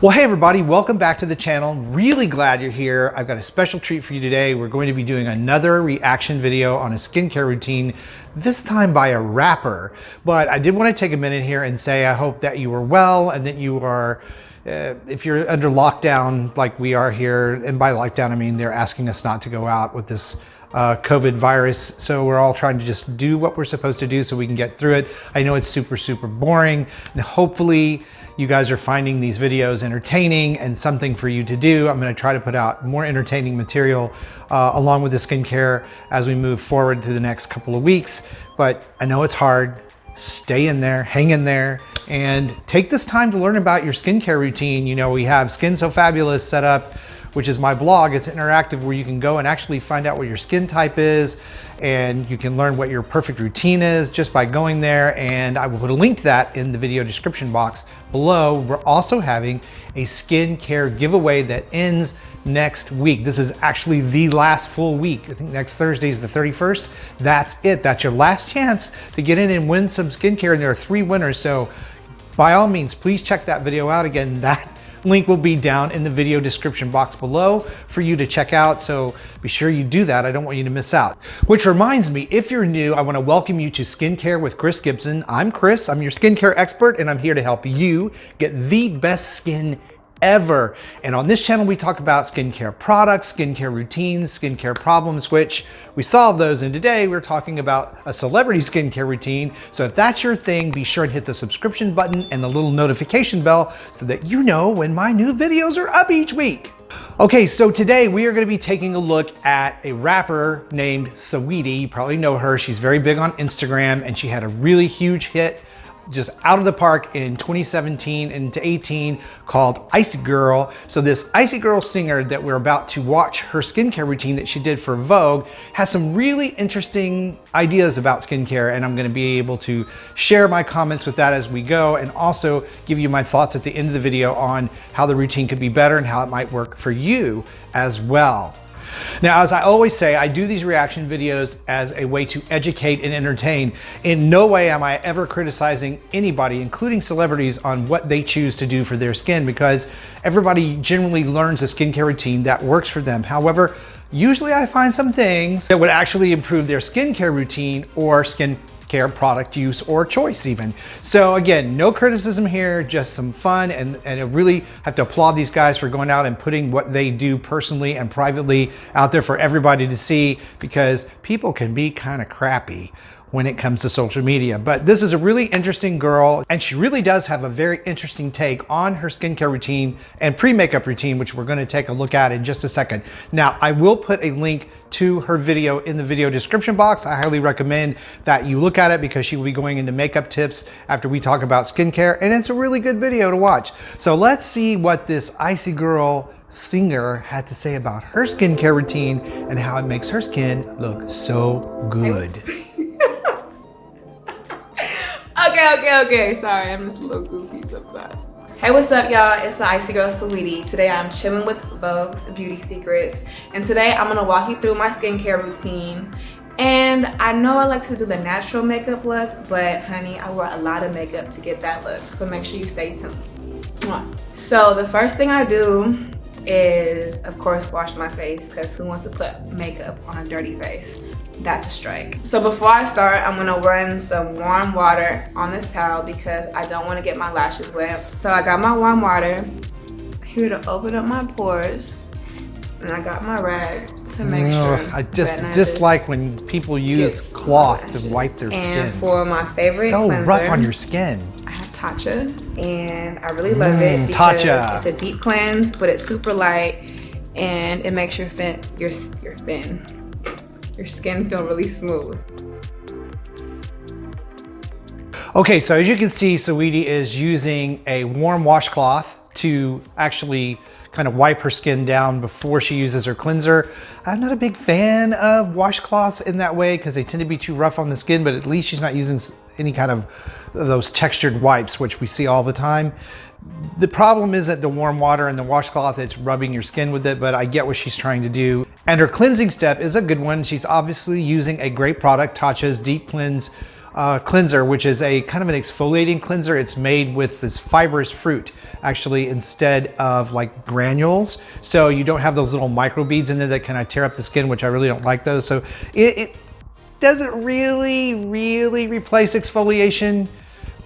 Well, hey everybody, welcome back to the channel. Really glad you're here. I've got a special treat for you today. We're going to be doing another reaction video on a skincare routine, this time by a rapper. But I did want to take a minute here and say I hope that you are well and that you are, if you're under lockdown like we are here, and by lockdown I mean they're asking us not to go out with this COVID virus. So we're all trying to just do what we're supposed to do so we can get through it. I know it's super boring, and hopefully you guys are finding these videos entertaining and something for you to do. I'm going to try to put out more entertaining material along with the skincare as we move forward to the next couple of weeks. But I know it's hard. Stay in there, hang in there, and take this time to learn about your skincare routine. You know, we have Skin So Fabulous set up, which is my blog. It's interactive where you can go and actually find out what your skin type is, and you can learn what your perfect routine is just by going there, and I will put a link to that in the video description box below. We're also having a skincare giveaway that ends next week. This is actually the last full week. I think next Thursday is the 31st. That's it. That's your last chance to get in and win some skincare, and there are 3 winners. So by all means, please check that video out. Again, that link will be down in the video description box below for you to check out, so be sure you do that. I don't want you to miss out. Which reminds me, if you're new, I want to welcome you to Skincare with Chris Gibson. I'm Chris, I'm your skincare expert, and I'm here to help you get the best skin ever. And on this channel, we talk about skincare products, skincare routines, skincare problems, which we solve those. And today we're talking about a celebrity skincare routine. So if that's your thing, be sure to hit the subscription button and the little notification bell so that you know when my new videos are up each week. Okay, so today we are going to be taking a look at a rapper named Saweetie. You probably know her. She's very big on Instagram, and she had a really huge hit just out of the park in 2017 and into 18 called Icy Girl. So this Icy Girl singer that we're about to watch, her skincare routine that she did for Vogue, has some really interesting ideas about skincare, and I'm gonna be able to share my comments with that as we go, and also give you my thoughts at the end of the video on how the routine could be better and how it might work for you as well. Now, as I always say, I do these reaction videos as a way to educate and entertain. In no way am I ever criticizing anybody, including celebrities, on what they choose to do for their skin, because everybody generally learns a skincare routine that works for them. However, usually I find some things that would actually improve their skincare routine or skincare product use or choice even. So again, no criticism here, just some fun, and I really have to applaud these guys for going out and putting what they do personally and privately out there for everybody to see, because people can be kind of crappy when it comes to social media. But this is a really interesting girl, and she really does have a very interesting take on her skincare routine and pre-makeup routine, which we're going to take a look at in just a second. Now, I will put a link to her video in the video description box. I highly recommend that you look at it, because she will be going into makeup tips after we talk about skincare, and it's a really good video to watch. So let's see what this Icy Girl singer had to say about her skincare routine and how it makes her skin look so good. Okay. Sorry, I'm just a little goofy sometimes. Hey, what's up, y'all? It's the Icy Girl Saweetie. Today I'm chilling with Vogue's Beauty Secrets, and today I'm gonna walk you through my skincare routine. And I know I like to do the natural makeup look, but honey, I wear a lot of makeup to get that look, so make sure you stay tuned. So the first thing I do is, of course, wash my face, because who wants to put makeup on a dirty face? That's a strike. So before I start, I'm gonna run some warm water on this towel because I don't wanna get my lashes wet. So I got my warm water here to open up my pores, and I got my rag to make sure. I just dislike when people use cloth to wipe their skin. And for my favorite cleanser, rough on your skin. I have Tatcha, and I really love it because it's a deep cleanse, but it's super light, and it makes your skin feel really smooth. Okay, so as you can see, Saweetie is using a warm washcloth to actually kind of wipe her skin down before she uses her cleanser. I'm not a big fan of washcloths in that way because they tend to be too rough on the skin, but at least she's not using any kind of those textured wipes, which we see all the time. The problem is that the warm water and the washcloth, it's rubbing your skin with it, but I get what she's trying to do. And her cleansing step is a good one. She's obviously using a great product, Tatcha's Deep Cleanse cleanser, which is a kind of an exfoliating cleanser. It's made with this fibrous fruit, actually, instead of like granules. So you don't have those little microbeads in there that kind of tear up the skin, which I really don't like those. So it doesn't really replace exfoliation,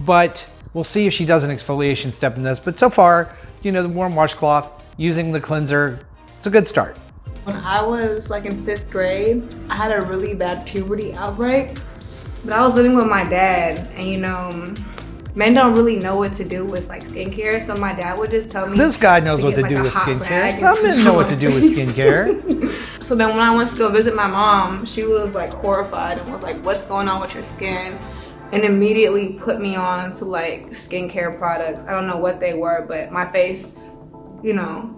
but we'll see if she does an exfoliation step in this. But so far, you know, the warm washcloth, using the cleanser, it's a good start. When I was like in 5th grade, I had a really bad puberty outbreak, but I was living with my dad, and you know, men don't really know what to do with like skincare, so my dad would just tell me. This guy knows what to do with skincare. Some men know what to do with skincare. So then when I went to go visit my mom, she was like horrified and was like, "What's going on with your skin?" And immediately put me on to like skincare products. I don't know what they were, but my face, you know,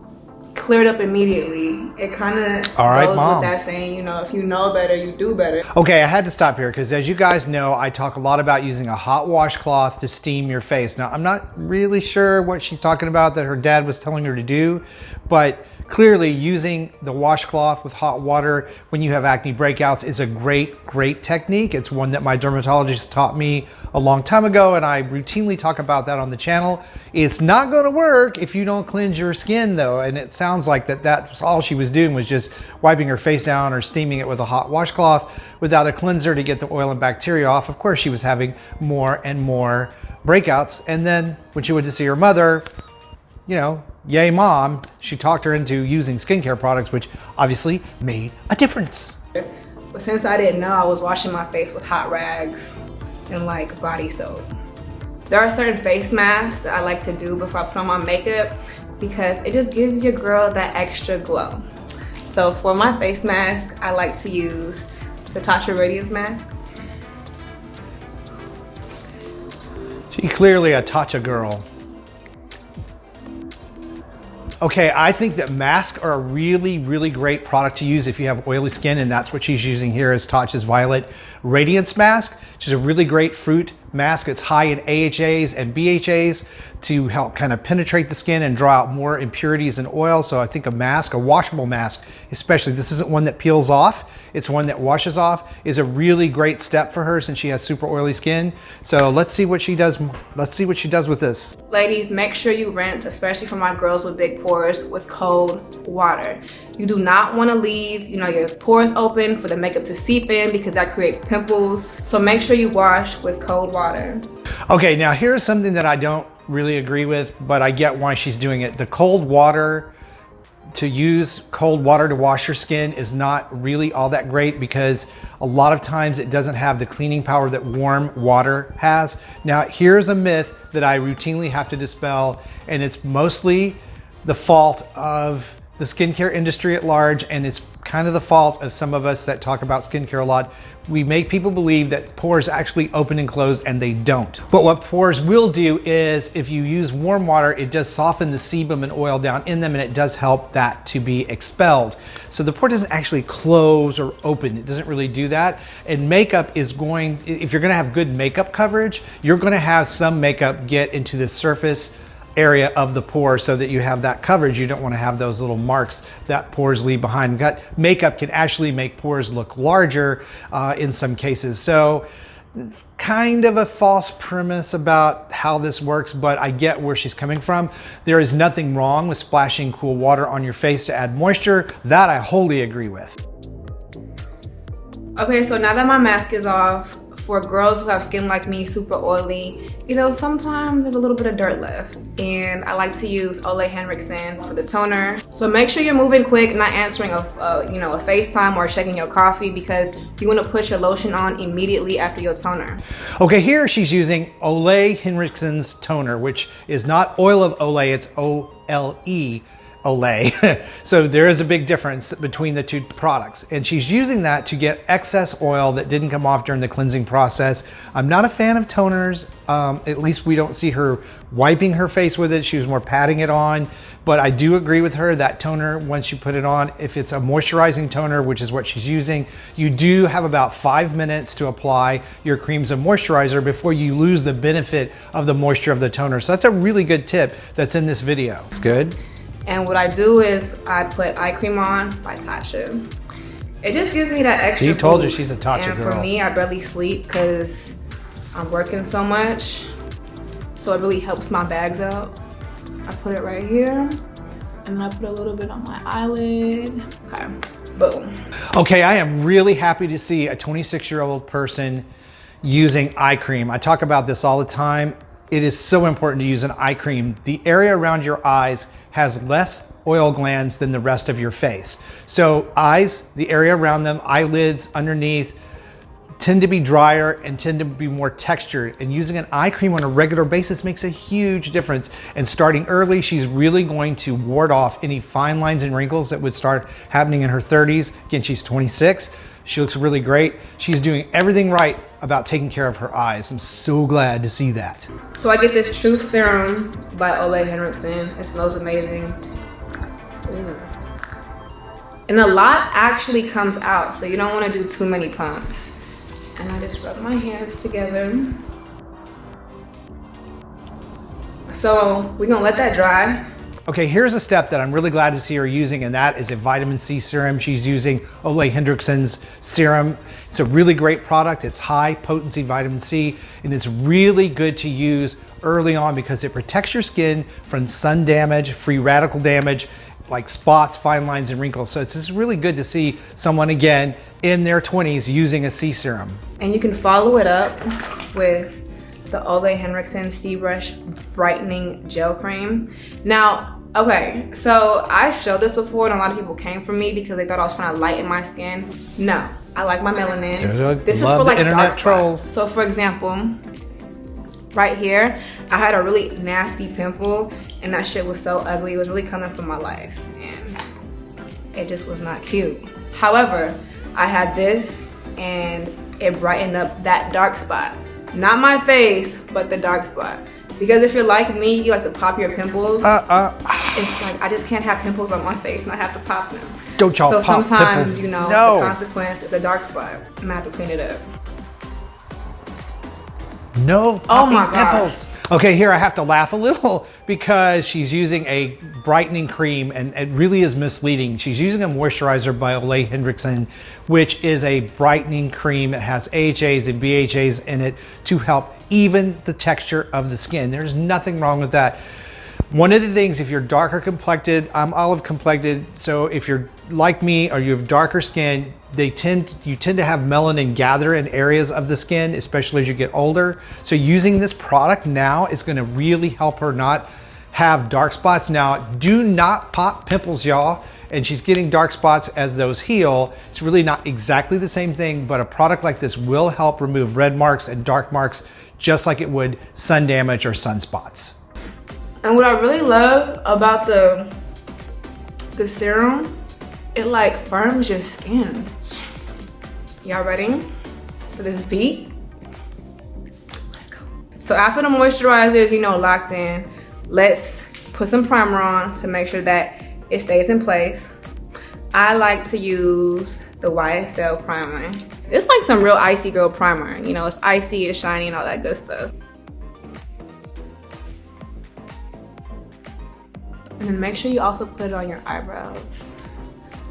cleared up immediately. It kind of goes with that saying, you know, if you know better, you do better. Okay, I had to stop here because as you guys know, I talk a lot about using a hot washcloth to steam your face. Now, I'm not really sure what she's talking about that her dad was telling her to do, but clearly using the washcloth with hot water when you have acne breakouts is a great technique. It's one that my dermatologist taught me a long time ago, and I routinely talk about that on the channel. It's not going to work if you don't cleanse your skin though, and it sounds like that's all she was doing, was just wiping her face down or steaming it with a hot washcloth without a cleanser to get the oil and bacteria off. Of course, she was having more and more breakouts, and then when she went to see her mother, you know, yay mom, she talked her into using skincare products, which obviously made a difference. But since I didn't know, I was washing my face with hot rags and like body soap. There are certain face masks that I like to do before I put on my makeup because it just gives your girl that extra glow. So for my face mask, I like to use the Tatcha Radiance mask. She's clearly a Tatcha girl. Okay, I think that masks are a really great product to use if you have oily skin, and that's what she's using here is Tatcha's Violet Radiance Mask, which is a really great fruit mask. It's high in AHAs and BHAs to help kind of penetrate the skin and draw out more impurities and oil. So I think a mask, a washable mask, especially, this isn't one that peels off, it's one that washes off, is a really great step for her since she has super oily skin. So let's see what she does. Let's see what she does with this. Ladies, make sure you rinse, especially for my girls with big pores, with cold water. You do not want to leave, you know, your pores open for the makeup to seep in because that creates pimples. So make sure you wash with cold water. Okay, now here's something that I don't really agree with, but I get why she's doing it. The cold water, to use cold water to wash your skin is not really all that great because a lot of times it doesn't have the cleaning power that warm water has. Now, here's a myth that I routinely have to dispel, and it's mostly the fault of the skincare industry at large, and it's kind of the fault of some of us that talk about skincare a lot. We make people believe that pores actually open and close, and they don't. But what pores will do is if you use warm water, it does soften the sebum and oil down in them, and it does help that to be expelled. So the pore doesn't actually close or open. It doesn't really do that. And makeup is going, if you're gonna have good makeup coverage, you're gonna have some makeup get into the surface area of the pore so that you have that coverage. You don't want to have those little marks that pores leave behind. Makeup can actually make pores look larger in some cases. So it's kind of a false premise about how this works, but I get where she's coming from. There is nothing wrong with splashing cool water on your face to add moisture. That I wholly agree with. Okay, so now that my mask is off, for girls who have skin like me, super oily, you know, sometimes there's a little bit of dirt left. And I like to use Ole Henriksen for the toner. So make sure you're moving quick, not answering a FaceTime or checking your coffee, because you want to put your lotion on immediately after your toner. Okay, here she's using Ole Henriksen's toner, which is not oil of Olay, it's O-L-E. Olay. So there is a big difference between the two products, and she's using that to get excess oil that didn't come off during the cleansing process. I'm not a fan of toners. At least we don't see her wiping her face with it. She was more patting it on, but I do agree with her that toner, once you put it on, if it's a moisturizing toner, which is what she's using, you do have about 5 minutes to apply your creams and moisturizer before you lose the benefit of the moisture of the toner. So that's a really good tip that's in this video. It's good. And what I do is I put eye cream on by Tatcha. It just gives me that extra See, told you boost. she's a Tatcha and girl. For me, I barely sleep because I'm working so much, so it really helps my bags out. I put it right here, and then I put a little bit on my eyelid. Okay, boom. Okay, I am really happy to see a 26-year-old person using eye cream. I talk about this all the time. It is so important to use an eye cream. The area around your eyes has less oil glands than the rest of your face. So eyes, the area around them, eyelids, underneath, tend to be drier and tend to be more textured. And using an eye cream on a regular basis makes a huge difference. And starting early, she's really going to ward off any fine lines and wrinkles that would start happening in her 30s. Again, she's 26. She looks really great. She's doing everything right about taking care of her eyes. I'm so glad to see that. So I get this Truth Serum by Ole Henriksen. It smells amazing. Ooh. And a lot actually comes out, so you don't want to do too many pumps. And I just rub my hands together. So we're gonna let that dry. Okay, here's a step that I'm really glad to see her using, and that is a vitamin C serum. She's using Ole Henriksen's serum. It's a really great product. It's high potency vitamin C, and it's really good to use early on because it protects your skin from sun damage, free radical damage, like spots, fine lines, and wrinkles. So it's just really good to see someone, again, in their 20s using a C serum. And you can follow it up with the Ole Henriksen C-Brush Brightening Gel Cream. Now, okay, so I've showed this before and a lot of people came for me because they thought I was trying to lighten my skin. No, I like my melanin. This is for like dark spots. So for example, right here, I had a really nasty pimple and that shit was so ugly. It was really coming from my life and it just was not cute. However, I had this and it brightened up that dark spot. Not my face, but the dark spot. Because if you're like me, you like to pop your pimples. It's like, I just can't have pimples on my face and I have to pop them. Don't y'all pop pimples. So sometimes, you know, the consequence is a dark spot and I have to clean it up. No oh my gosh. pimples. Okay, here I have to laugh a little because she's using a brightening cream and it really is misleading. She's using a moisturizer by Ole Henriksen, which is a brightening cream. It has AHAs and BHAs in it to help even the texture of the skin. There's nothing wrong with that. One of the things, if you're darker complected, I'm olive complected, so if you're like me or you have darker skin, you tend to have melanin gather in areas of the skin, especially as you get older. So using this product now is gonna really help her not have dark spots. Now, do not pop pimples, y'all. And she's getting dark spots as those heal. It's really not exactly the same thing, but a product like this will help remove red marks and dark marks just like it would sun damage or sunspots. And what I really love about the serum, it like firms your skin. Y'all ready for this beat? Let's go. So after the moisturizer is, you know, locked in, let's put some primer on to make sure that it stays in place. I like to use the YSL primer. It's like some real icy girl primer. You know, it's icy, it's shiny, and all that good stuff. And then make sure you also put it on your eyebrows.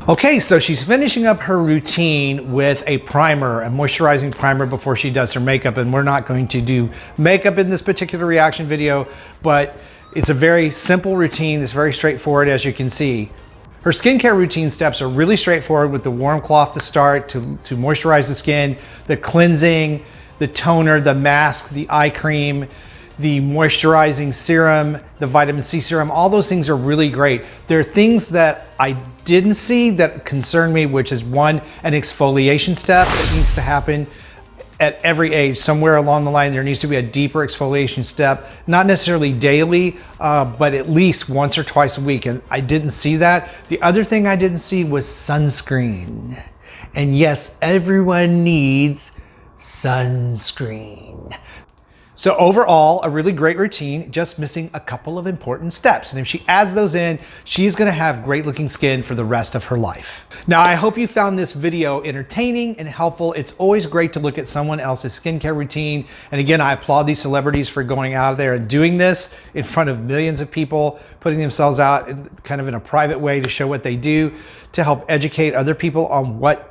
Okay, so she's finishing up her routine with a primer, a moisturizing primer before she does her makeup. And we're not going to do makeup in this particular reaction video, but it's a very simple routine. It's very straightforward, as you can see. Her skincare routine steps are really straightforward with the warm cloth to start, to moisturize the skin, the cleansing, the toner, the mask, the eye cream, the moisturizing serum, the vitamin C serum. All those things are really great. There are things that I didn't see that concern me, which is one, an exfoliation step that needs to happen at every age. Somewhere along the line, there needs to be a deeper exfoliation step, not necessarily daily, but at least once or twice a week. And I didn't see that. The other thing I didn't see was sunscreen. And yes, everyone needs sunscreen. So overall, a really great routine, just missing a couple of important steps. And if she adds those in, she's gonna have great looking skin for the rest of her life. Now, I hope you found this video entertaining and helpful. It's always great to look at someone else's skincare routine. And again, I applaud these celebrities for going out there and doing this in front of millions of people, putting themselves out kind of in a private way to show what they do, to help educate other people on what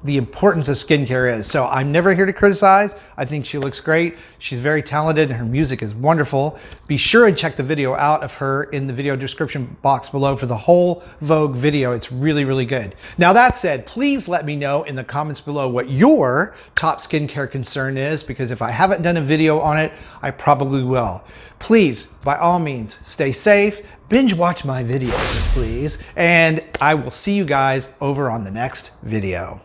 the importance of skincare is. So I'm never here to criticize. I think she looks great. She's very talented and her music is wonderful. Be sure and check the video out of her in the video description box below for the whole Vogue video. It's really, really good. Now that said, please let me know in the comments below what your top skincare concern is, because if I haven't done a video on it, I probably will. Please, by all means, stay safe. Binge watch my videos, please. And I will see you guys over on the next video.